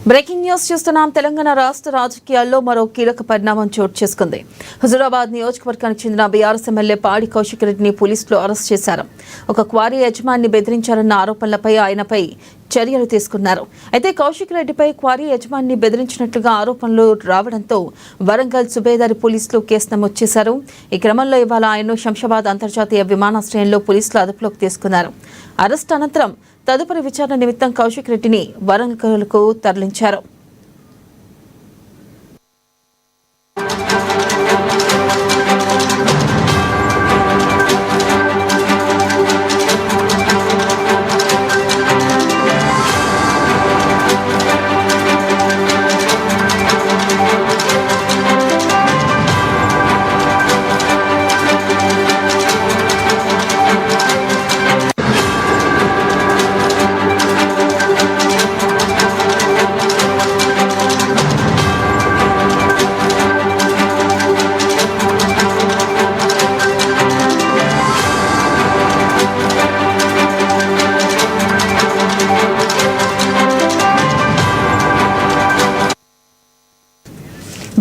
Breaking news చూస్తున్నాం. తెలంగాణ రాష్ట్ర రాజకీయాల్లో మరో కీలక పరిణామం చోటు చేసుకుంది. హుజూరాబాద్ నియోజకవర్గానికి చెందిన బీఆర్ఎస్ ఎమ్మెల్యే పాడి కౌశిక్ రెడ్డిని పోలీసులు అరెస్ట్ చేశారు. ఒక క్వారీ యజమాని బెదిరించారన్న ఆరోపణలపై ఆయనపై చర్యలు తీసుకున్నారు. అయితే కౌశిక్ రెడ్డిపై క్వారీ యజమాని బెదిరించినట్లుగా ఆరోపణలు రావడంతో వరంగల్ సుబేదారి పోలీసులు కేసు నమోదు చేశారు. ఈ క్రమంలో ఇవాళ ఆయన్ను శంషాబాద్ అంతర్జాతీయ విమానాశ్రయంలో పోలీసులు అదుపులోకి తీసుకున్నారు. అరెస్ట్ అనంతరం తదుపరి విచారణ నిమిత్తం కౌశిక్ రెడ్డిని వరంగల్కు తరలించారు.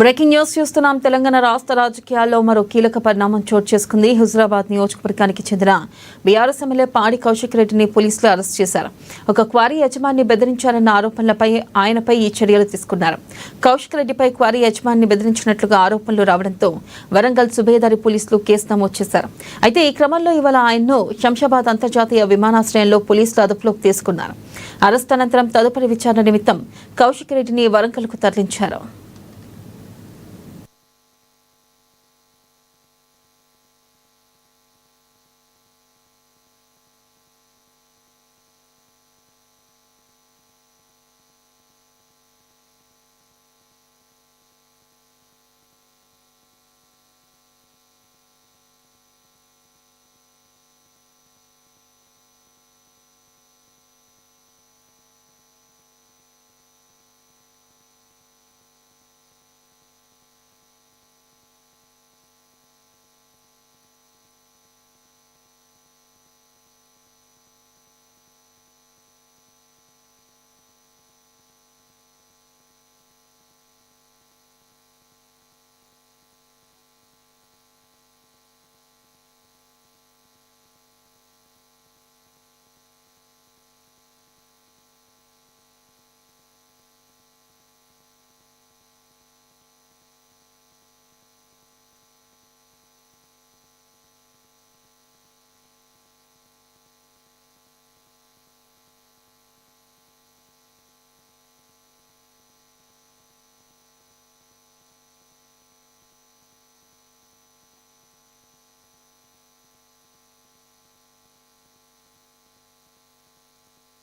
బ్రేకింగ్ న్యూస్ చూస్తున్నాం. తెలంగాణ రాష్ట్ర రాజకీయాల్లో మరో కీలక పరిణామం చోటు చేసుకుంది. హుజూరాబాద్ నియోజకవర్గానికి చెందిన బీఆర్ఎస్ ఎమ్మెల్యే పాడి కౌశిక్ రెడ్డిని పోలీసులు అరెస్ట్ చేశారు. ఒక క్వారీ యజమాని బెదిరించారన్న ఆరోపణలపై ఆయనపై ఈ చర్యలు తీసుకున్నారు. కౌశిక్ రెడ్డిపై క్వారీ యజమాని బెదిరించినట్లుగా ఆరోపణలు రావడంతో వరంగల్ సుబేదారి పోలీసులు కేసు నమోదు చేశారు. అయితే ఈ క్రమంలో ఇవాళ ఆయన్ను శంషాబాద్ అంతర్జాతీయ విమానాశ్రయంలో పోలీసులు అదుపులోకి తీసుకున్నారు. అరెస్ట్ అనంతరం తదుపరి విచారణ నిమిత్తం కౌశిక్ రెడ్డిని వరంగల్కు తరలించారు.